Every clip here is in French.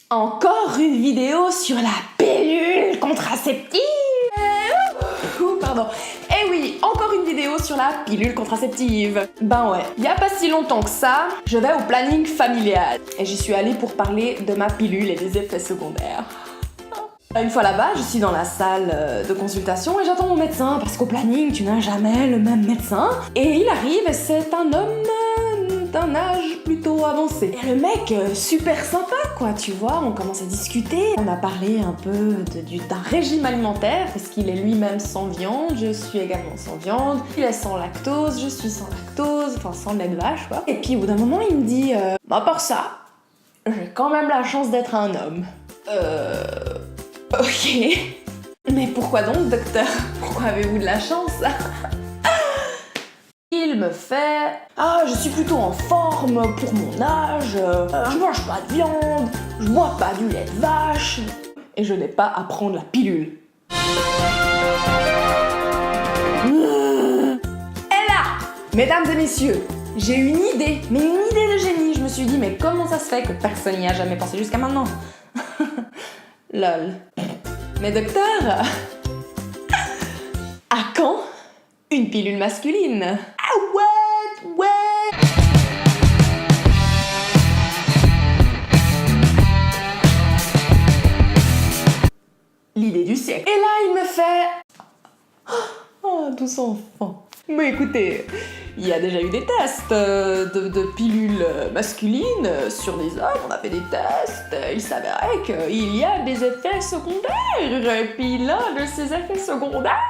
Encore une vidéo sur la pilule contraceptive. Pardon. Eh oui, encore une vidéo sur la pilule contraceptive. Ben ouais, y a pas si longtemps que ça, je vais au planning familial. Et j'y suis allée pour parler de ma pilule et des effets secondaires. Une fois là-bas, je suis dans la salle de consultation et j'attends mon médecin parce qu'au planning, tu n'as jamais le même médecin. Et il arrive et c'est un homme d'un âge plutôt avancé. Et le mec, super sympa quoi, tu vois, on commence à discuter. On a parlé un peu d'un régime alimentaire parce qu'il est lui-même sans viande, je suis également sans viande. Il est sans lactose, je suis sans lactose, enfin sans lait de vache quoi. Et puis au bout d'un moment, il me dit bah à part ça, j'ai quand même la chance d'être un homme. Ok. Mais pourquoi donc, docteur? Pourquoi avez-vous de la chance? Il me fait... Ah, je suis plutôt en forme pour mon âge, je mange pas de viande, je bois pas du lait de vache, et je n'ai pas à prendre la pilule. Et là, mesdames et messieurs, j'ai une idée, mais une idée de génie. Je me suis dit, mais comment ça se fait que personne n'y a jamais pensé jusqu'à maintenant? Lol. Mais docteur, à quand une pilule masculine? Ah ouais. L'idée du siècle. Et là, il me fait... Oh, douce enfant. Mais écoutez, il y a déjà eu des tests de pilules masculines sur des hommes, on a fait des tests, il s'avérait qu'il y a des effets secondaires, et puis l'un de ces effets secondaires,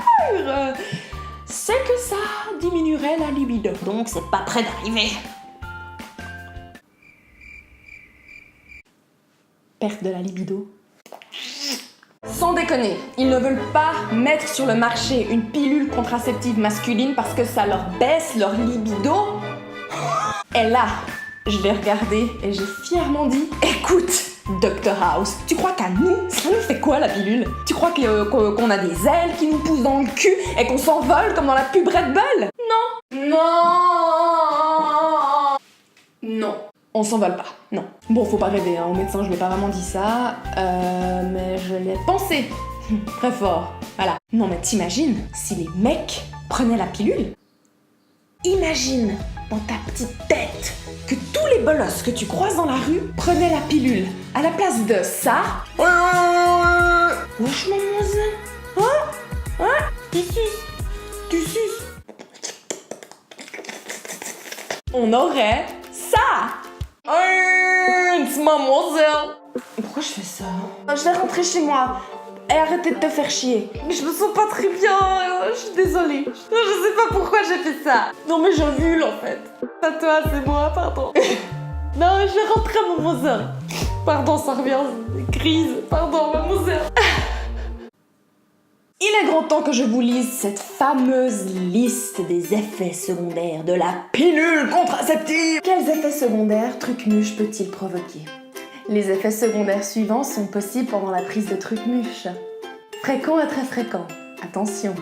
c'est que ça diminuerait la libido, donc c'est pas près d'arriver. Perte de la libido. Sans déconner, ils ne veulent pas mettre sur le marché une pilule contraceptive masculine parce que ça leur baisse leur libido. Et là, je l'ai regardé et j'ai fièrement dit « Écoute, Dr House, tu crois qu'à nous, ça nous fait quoi la pilule? Tu crois qu'on a des ailes qui nous poussent dans le cul et qu'on s'envole comme dans la pub Red Bull? Non. On s'envole pas, non. Bon, faut pas rêver, hein. Au médecin je lui ai pas vraiment dit ça, mais je l'ai pensé très fort, voilà. Non mais t'imagines si les mecs prenaient la pilule? Imagine dans ta petite tête que tous les bolosses que tu croises dans la rue prenaient la pilule. À la place de ça... Wesh mademoiselle. Hein? Tu suces. On aurait ça. Mademoiselle. Pourquoi je fais ça? Je vais rentrer chez moi et arrêter de te faire chier. Je me sens pas très bien, je suis désolée. Je sais pas pourquoi j'ai fait ça. Non mais j'ovule en fait. Pas toi, c'est moi, pardon. Non, je vais rentrer, mademoiselle. Pardon, ça revient, crise. Pardon, mademoiselle. Il est grand temps que je vous lise cette fameuse liste des effets secondaires de la pilule contraceptive. Quels effets secondaires Trucmuche peut-il provoquer? Les effets secondaires suivants sont possibles pendant la prise de Trucmuche. Fréquent et très fréquent. Attention.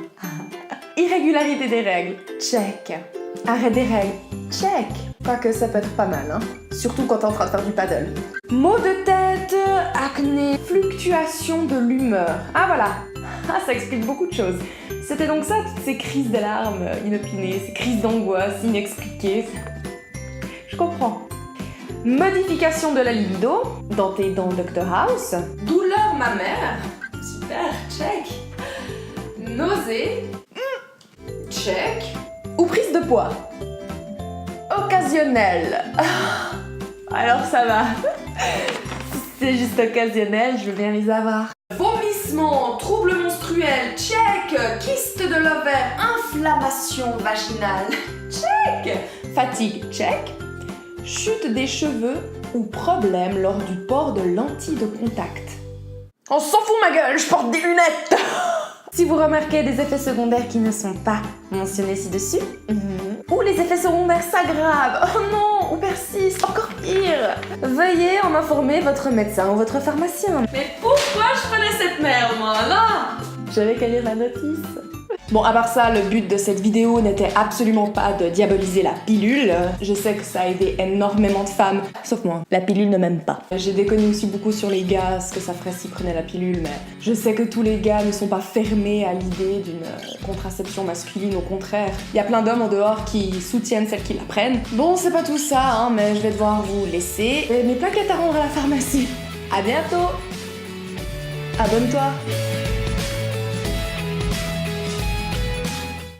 Irrégularité des règles. Check. Arrêt des règles. Check. Quoique ça peut être pas mal, hein. Surtout quand t'es en train de faire du paddle. Maux de tête, acné, fluctuation de l'humeur. Ah voilà. Ah, ça explique beaucoup de choses. C'était donc ça, toutes ces crises d'alarme inopinées, ces crises d'angoisse inexpliquées. Je comprends. Modification de la libido, dans tes dents Dr House. Douleur mammaire. Super, check. Nausée. Check. Ou prise de poids. Occasionnelle. Alors ça va. Si c'est juste occasionnel, je veux bien les avoir. Vomissement, troubles menstruels, check. Kyste de l'ovaire, inflammation vaginale, check. Fatigue, check. Chute des cheveux ou problème lors du port de lentilles de contact. On s'en fout ma gueule, je porte des lunettes. Si vous remarquez des effets secondaires qui ne sont pas mentionnés ci-dessus, ou les effets secondaires s'aggravent, oh non, ou persistent, encore pire, veuillez en informer votre médecin ou votre pharmacien. Mais pourquoi je prenais cette merde, moi, là? J'avais qu'à lire la notice. Bon, à part ça, le but de cette vidéo n'était absolument pas de diaboliser la pilule. Je sais que ça a aidé énormément de femmes, sauf moi. La pilule ne m'aime pas. J'ai déconné aussi beaucoup sur les gars, ce que ça ferait s'ils prenaient la pilule, mais je sais que tous les gars ne sont pas fermés à l'idée d'une contraception masculine, au contraire. Il y a plein d'hommes en dehors qui soutiennent celles qui la prennent. Bon, c'est pas tout ça, hein, mais je vais devoir vous laisser. Et mes plaquettes à rendre à la pharmacie. À bientôt. Abonne-toi.